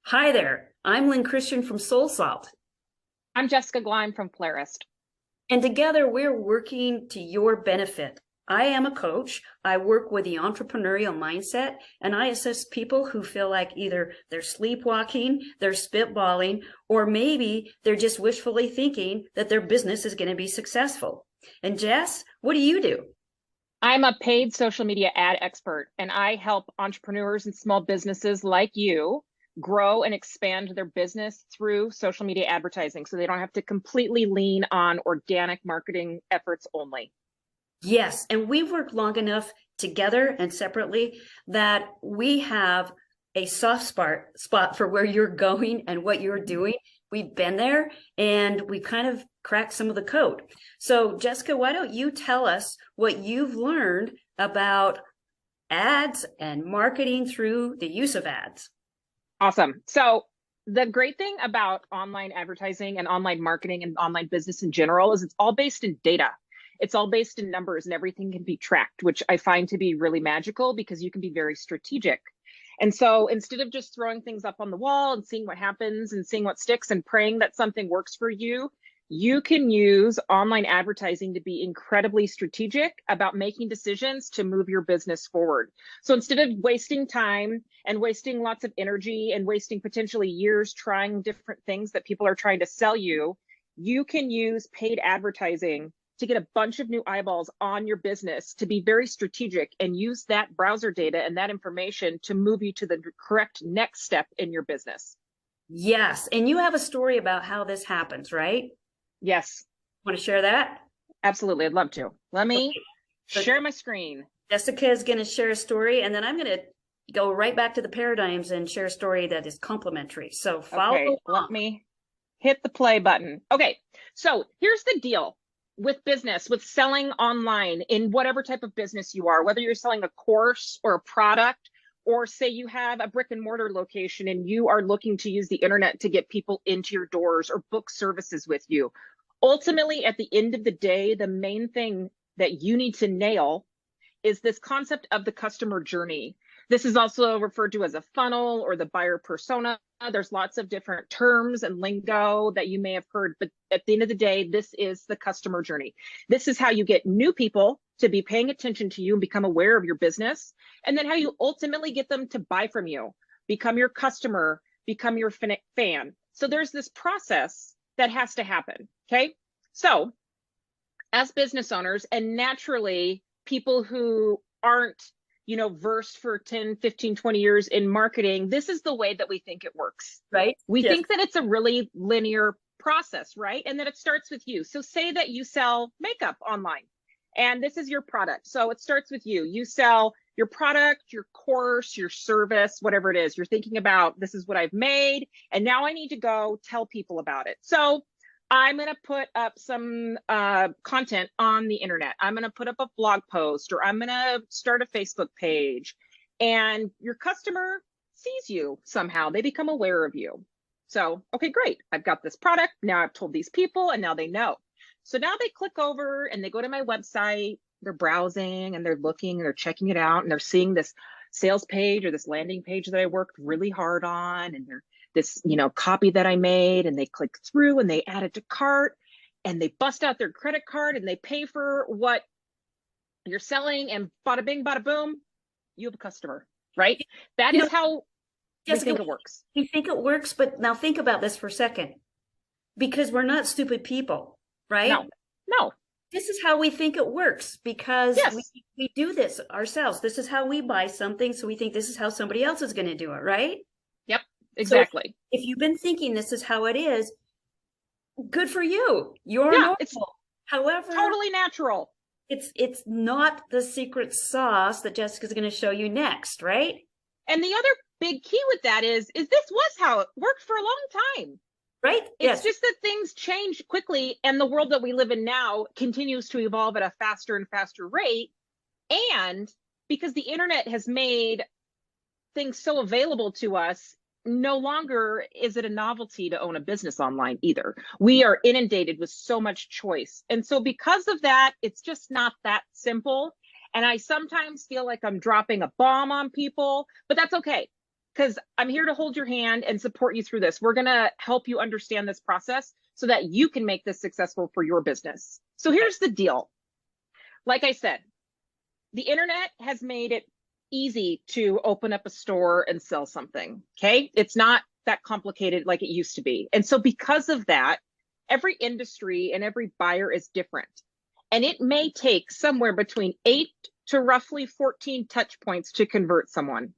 Hi there, I'm Lynn Christian from Soul Salt, I'm Jessica Gleim from Flarist. and together we're working to your benefit. I am a coach. I work with the entrepreneurial mindset, and I assist people who feel like either they're sleepwalking, they're spitballing, or maybe they're just wishfully thinking that their business is going to be successful. And Jess, what do you do? I'm a paid social media ad expert, and I help entrepreneurs and small businesses like you grow and expand their business through social media advertising so they don't have to completely lean on organic marketing efforts only. Yes, and we've worked long enough together and separately that we have a soft spot for where you're going and what you're doing. We've been there and we kind of cracked some of the code. So, Jessica, why don't you tell us what you've learned about ads and marketing through the use of ads? Awesome. So the great thing about online advertising and online marketing and online business in general is it's all based in data. It's all based in numbers and everything can be tracked, which I find to be really magical because you can be very strategic. And so instead of just throwing things up on the wall and seeing what happens and seeing what sticks and praying that something works for you, you can use online advertising to be incredibly strategic about making decisions to move your business forward. So instead of wasting time and wasting lots of energy and wasting potentially years trying different things that people are trying to sell you, you can use paid advertising to get a bunch of new eyeballs on your business, to be very strategic and use that browser data and that information to move you to the correct next step in your business. Yes, and you have a story about how this happens, right? Yes, Want to share that? absolutely. I'd love to. Let me Okay. So share my screen. Jessica is going to share a story, and then I'm going to go right back to the paradigms and share a story that is complementary. So follow Okay, let along. me hit the play button. Okay, so here's the deal with business, with selling online in whatever type of business you are, whether you're selling a course or a product, or say you have a brick and mortar location and you are looking to use the internet to get people into your doors or book services with you. Ultimately, at the end of the day, the main thing that you need to nail is this concept of the customer journey. This is also referred to as a funnel or the buyer persona. There's lots of different terms and lingo that you may have heard, but at the end of the day, this is the customer journey. This is how you get new people to be paying attention to you and become aware of your business, and then how you ultimately get them to buy from you, become your customer, become your fan. So there's this process that has to happen, okay? So as business owners, and naturally people who aren't versed for 10, 15, 20 years in marketing, this is the way that we think it works. Right? We Yes. think that it's a really linear process, right? And that it starts with you. So say that you sell makeup online and this is your product. So it starts with you. You sell your product, your course, your service, whatever it is. You're thinking about, this is what I've made, and now I need to go tell people about it. So I'm going to put up some content on the internet. I'm going to put up a blog post, or I'm going to start a Facebook page. And your customer sees you somehow. They become aware of you. So, okay, great. I've got this product. Now I've told these people and now they know. So now they click over and they go to my website. They're browsing and they're looking and they're checking it out and they're seeing this sales page or this landing page that I worked really hard on, and they're this copy that I made, and they click through and they add it to cart and they bust out their credit card and they pay for what you're selling, and bada bing, bada boom, you have a customer, right? That You is know, how we Jessica, think it works. we think it works, but now think about this for a second. Because we're not stupid people, right? No, no, This is how we think it works because yes, we do this ourselves. This is how we buy something. So we think this is how somebody else is going to do it, right? yep, So exactly. if you've been thinking this is how it is, good for you. You're Yeah, it's normal. However, totally natural. it's not the secret sauce that Jessica's going to show you next, right? And the other big key with that is this was how it worked for a long time. Right? It's Yes. just that things change quickly, and the world that we live in now continues to evolve at a faster and faster rate. And because the internet has made things so available to us, no longer is it a novelty to own a business online either. We are inundated with so much choice. And so because of that, it's just not that simple. And I sometimes feel like I'm dropping a bomb on people, but that's okay, because I'm here to hold your hand and support you through this. We're going to help you understand this process so that you can make this successful for your business. So here's the deal. Like I said, the internet has made it easy to open up a store and sell something. Okay. It's not that complicated like it used to be. And so because of that, every industry and every buyer is different. And it may take somewhere between 8 to roughly 14 touch points to convert someone.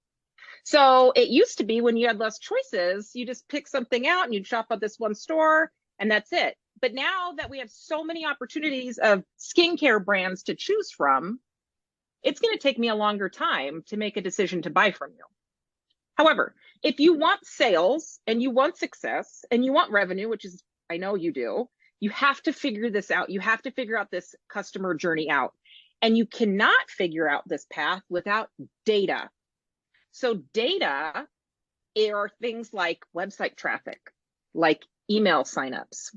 So it used to be when you had less choices, you just pick something out and you'd shop at this one store and that's it. But now that we have so many opportunities of skincare brands to choose from, it's going to take me a longer time to make a decision to buy from you. However, if you want sales and you want success and you want revenue, which is, I know you do, you have to figure this out. You have to figure out this customer journey out. And you cannot figure out this path without data. So data are things like website traffic, like email signups,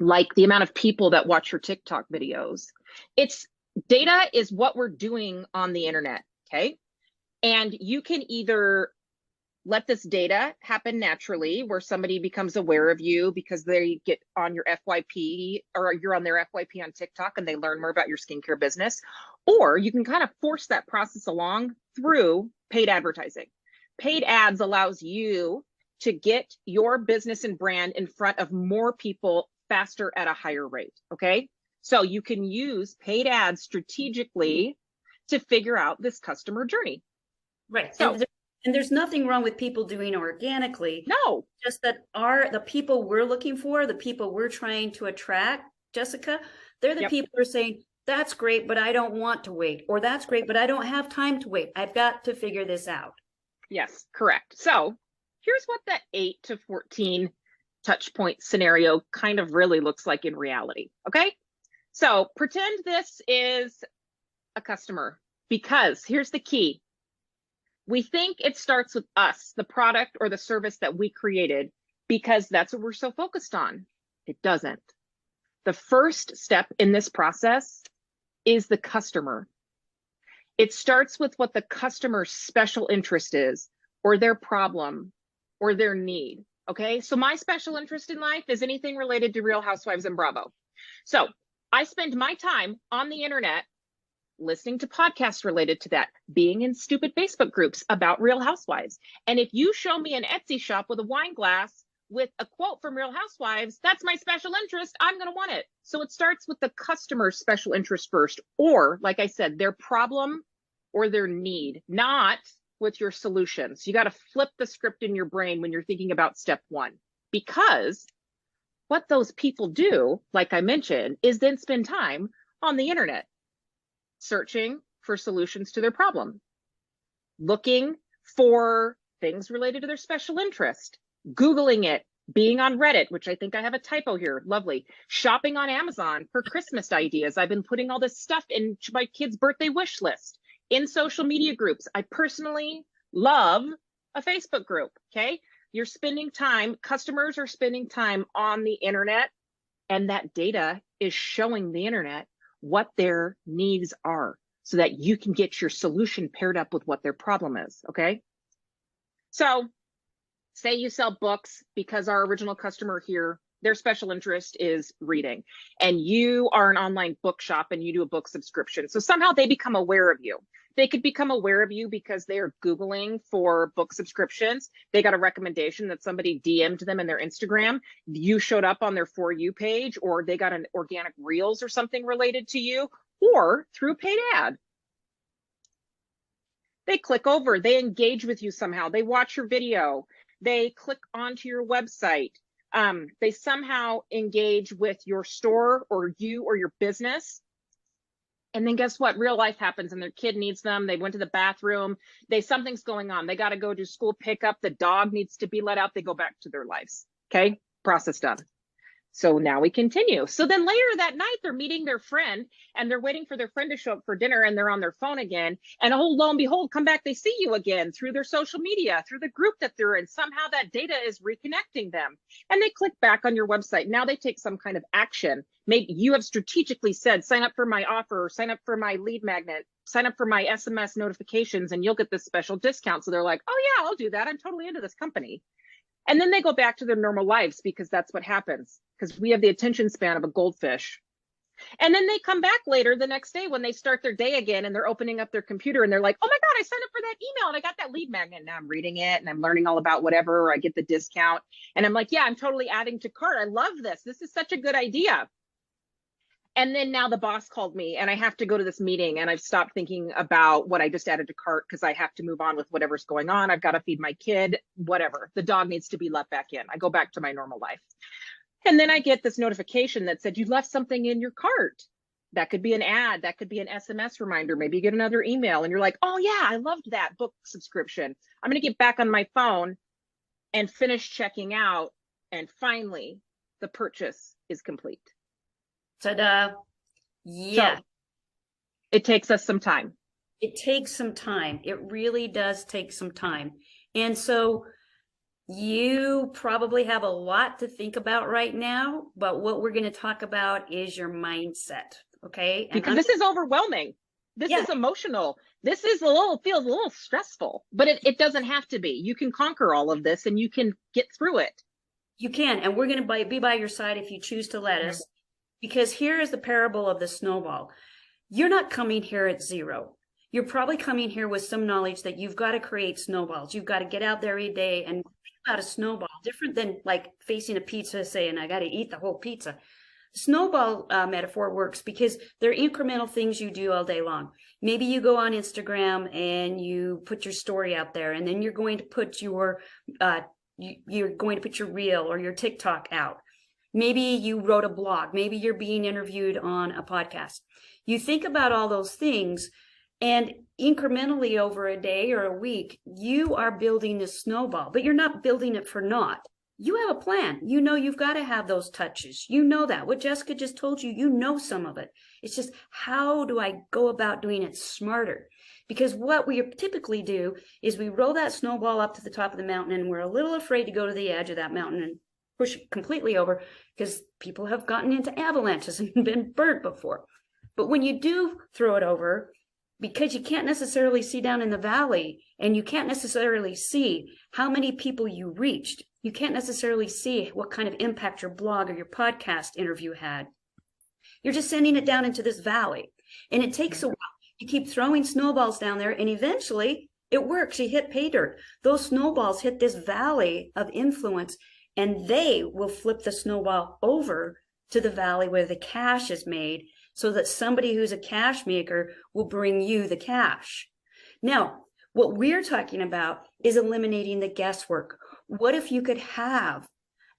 like the amount of people that watch your TikTok videos. Data is what we're doing on the internet, okay? And you can either let this data happen naturally where somebody becomes aware of you because they get on your FYP or you're on their FYP on TikTok and they learn more about your skincare business, or you can kind of force that process along through paid advertising. Paid ads allows you to get your business and brand in front of more people faster at a higher rate, okay? So you can use paid ads strategically to figure out this customer journey. Right. So, and there's nothing wrong with people doing organically. no. Just that the people we're looking for, the people we're trying to attract, Jessica, they're the Yep. people who are saying, that's great, but I don't want to wait. Or that's great, but I don't have time to wait. I've got to figure this out. Yes, correct. So here's what that 8 to 14 touch point scenario kind of really looks like in reality, okay? So pretend this is a customer, because here's the key. We think it starts with us, the product or the service that we created, because that's what we're so focused on. It doesn't. The first step in this process is the customer. It starts with what the customer's special interest is, or their problem, or their need. Okay, so my special interest in life is anything related to Real Housewives and Bravo. So I spend my time on the internet listening to podcasts related to that, being in stupid Facebook groups about Real Housewives. And if you show me an Etsy shop with a wine glass with a quote from Real Housewives, that's my special interest. I'm going to want it. So it starts with the customer's special interest first, or like I said, their problem or their need, not with your solutions. You got to flip the script in your brain when you're thinking about step one, because what those people do, like I mentioned, is then spend time on the internet searching for solutions to their problem, looking for things related to their special interest, Googling it, being on Reddit, which I think I have a typo here, lovely, shopping on Amazon for Christmas ideas. I've been putting all this stuff in my kids' birthday wish list, in social media groups. I personally love a Facebook group, okay? You're spending time, customers are spending time on the internet, and that data is showing the internet what their needs are so that you can get your solution paired up with what their problem is, okay? So say you sell books, because our original customer here, their special interest is reading, and you are an online bookshop and you do a book subscription. So somehow they become aware of you. They could become aware of you because they are Googling for book subscriptions. They got a recommendation that somebody DM'd them in their Instagram. You showed up on their For You page, or they got an organic Reels or something related to you, or through a paid ad. They click over, they engage with you somehow. They watch your video, they click onto your website. They somehow engage with your store or you or your business. And then guess what? Real life happens and their kid needs them. They went to the bathroom. Something's going on. They got to go do school pickup. The dog needs to be let out. They go back to their lives. Okay. Process done. So now we continue. So then later that night, they're meeting their friend and they're waiting for their friend to show up for dinner, and they're on their phone again. And oh, lo and behold, come back, they see you again through their social media, through the group that they're in. Somehow that data is reconnecting them. And they click back on your website. Now they take some kind of action. Maybe you have strategically said, sign up for my offer, sign up for my lead magnet, sign up for my SMS notifications, and you'll get this special discount. So they're like, oh yeah, I'll do that. I'm totally into this company. And then they go back to their normal lives, because that's what happens, because we have the attention span of a goldfish. And then they come back later the next day when they start their day again, and they're opening up their computer and they're like, oh my God, I signed up for that email and I got that lead magnet. Now I'm reading it and I'm learning all about whatever, or I get the discount. And I'm like, yeah, I'm totally adding to cart. I love this. This is such a good idea. And then now the boss called me and I have to go to this meeting, and I've stopped thinking about what I just added to cart because I have to move on with whatever's going on. I've got to feed my kid, whatever. The dog needs to be let back in. I go back to my normal life. And then I get this notification that said, you left something in your cart. That could be an ad. That could be an SMS reminder. Maybe you get another email and you're like, oh yeah, I loved that book subscription. I'm going to get back on my phone and finish checking out. And finally, the purchase is complete. Ta-da. Yeah. So it takes us some time. It takes some time. It really does take some time. And so you probably have a lot to think about right now, but what we're going to talk about is your mindset. Okay. And because this is overwhelming. This is emotional. This is feels a little stressful, but it doesn't have to be. You can conquer all of this and you can get through it. You can. And we're going to be by your side if you choose to let us. Because here is the parable of the snowball. You're not coming here at zero. You're probably coming here with some knowledge that you've got to create snowballs. You've got to get out there every day and think about a snowball, different than like facing a pizza saying, I got to eat the whole pizza. Snowball metaphor works because they're incremental things you do all day long. Maybe you go on Instagram and you put your story out there, and then you're going to put your reel or your TikTok out. Maybe you wrote a blog. Maybe you're being interviewed on a podcast. You think about all those things, and incrementally over a day or a week, you are building this snowball, but you're not building it for naught. You have a plan. You know you've got to have those touches. You know that. What Jessica just told you, you know some of it. It's just, how do I go about doing it smarter? Because what we typically do is we roll that snowball up to the top of the mountain, and we're a little afraid to go to the edge of that mountain and push it completely over, because people have gotten into avalanches and been burnt before. But when you do throw it over, because you can't necessarily see down in the valley, and you can't necessarily see how many people you reached, you can't necessarily see what kind of impact your blog or your podcast interview had. You're just sending it down into this valley. And it takes a while. You keep throwing snowballs down there, and eventually it works. You hit pay dirt. Those snowballs hit this valley of influence, and they will flip the snowball over to the valley where the cash is made, so that somebody who's a cash maker will bring you the cash. Now, what we're talking about is eliminating the guesswork. What if you could have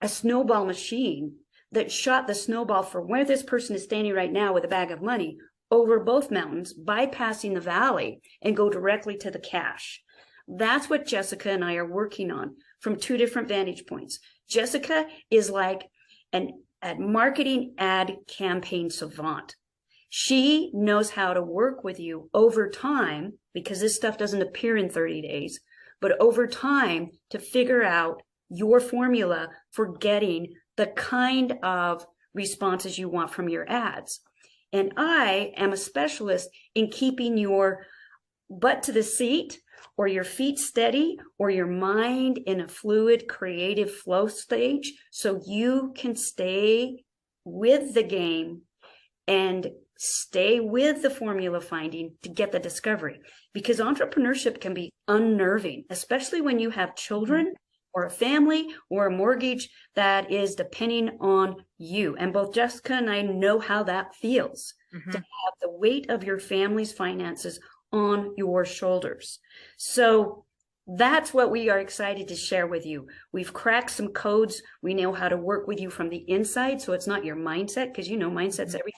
a snowball machine that shot the snowball from where this person is standing right now with a bag of money over both mountains, bypassing the valley, and go directly to the cash? That's what Jessica and I are working on from two different vantage points. Jessica is like a marketing ad campaign savant. She knows how to work with you over time, because this stuff doesn't appear in 30 days, but over time to figure out your formula for getting the kind of responses you want from your ads. And I am a specialist in keeping your butt to the seat, or your feet steady, or your mind in a fluid, creative flow stage, so you can stay with the game and stay with the formula finding to get the discovery. Because entrepreneurship can be unnerving, especially when you have children or a family or a mortgage that is depending on you. And both Jessica and I know how that feels, to have the weight of your family's finances on your shoulders. So that's what we are excited to share with you. We've cracked some codes. We know how to work with you from the inside, so it's not your mindset, because you know mindset's everything.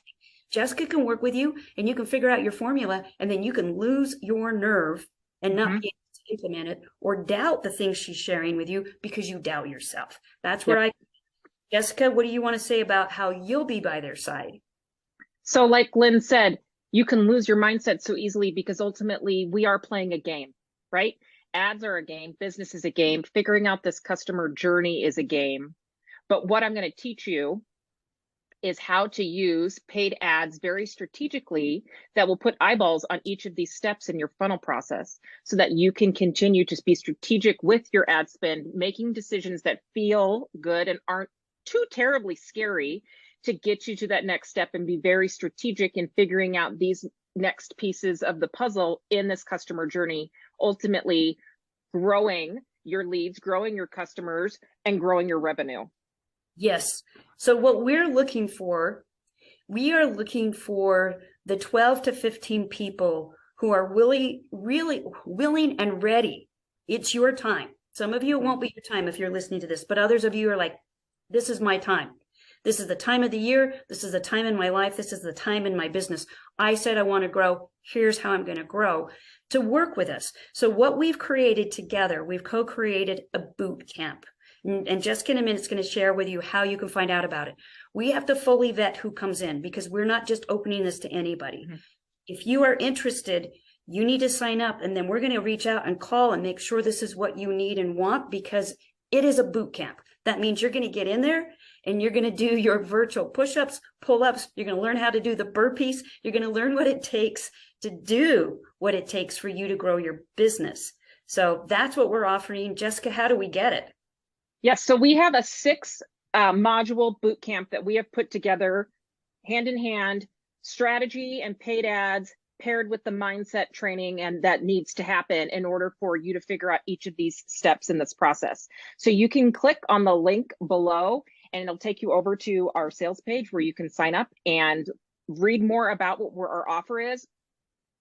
Jessica can work with you, and you can figure out your formula, and then you can lose your nerve and not be able to implement it, or doubt the things she's sharing with you because you doubt yourself. That's where Jessica, what do you want to say about how you'll be by their side? So, like Lynn said, you can lose your mindset so easily because ultimately we are playing a game, right? Ads are a game, business is a game, figuring out this customer journey is a game. But what I'm going to teach you is how to use paid ads very strategically that will put eyeballs on each of these steps in your funnel process so that you can continue to be strategic with your ad spend, making decisions that feel good and aren't too terribly scary to get you to that next step, and be very strategic in figuring out these next pieces of the puzzle in this customer journey, ultimately growing your leads, growing your customers, and growing your revenue. Yes. So what we are looking for the 12 to 15 people who are really willing and ready. It's your time. Some of you, it won't be your time if you're listening to this, but others of you are like, this is my time. This is the time of the year. This is the time in my life. This is the time in my business. I said I want to grow. Here's how I'm going to grow, to work with us. So what we've created together, we've co-created a boot camp. And Jessica in a minute is going to share with you how you can find out about it. We have to fully vet who comes in because we're not just opening this to anybody. Mm-hmm. If you are interested, you need to sign up, and then we're going to reach out and call and make sure this is what you need and want, because it is a boot camp. That means you're going to get in there and you're going to do your virtual push-ups, pull-ups. You're going to learn how to do the burpees. You're going to learn what it takes to do what it takes for you to grow your business. So that's what we're offering. Jessica, how do we get it? Yes, so we have a 6 module boot camp that we have put together hand in hand, strategy and paid ads paired with the mindset training, and that needs to happen in order for you to figure out each of these steps in this process. So you can click on the link below and it'll take you over to our sales page where you can sign up and read more about what our offer is.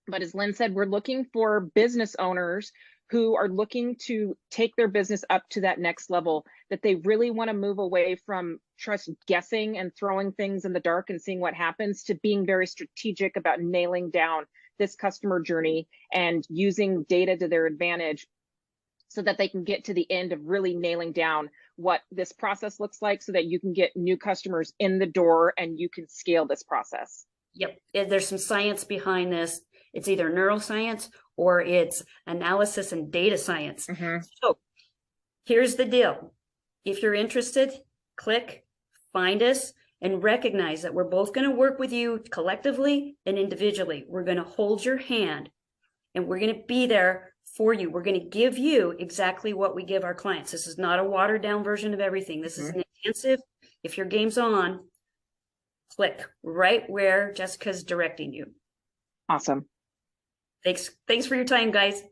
But as Lynn said, we're looking for business owners who are looking to take their business up to that next level, that they really want to move away from just guessing and throwing things in the dark and seeing what happens, to being very strategic about nailing down this customer journey and using data to their advantage so that they can get to the end of really nailing down what this process looks like so that you can get new customers in the door and you can scale this process. Yep. There's some science behind this. It's either neuroscience or it's analysis and data science. Mm-hmm. So here's the deal. If you're interested, click, find us, and recognize that we're both going to work with you collectively and individually. We're going to hold your hand and we're going to be there for you. We're going to give you exactly what we give our clients. This is not a watered down version of everything. This is an intensive. If your game's on, click right where Jessica's directing you. Awesome. Thanks for your time, guys.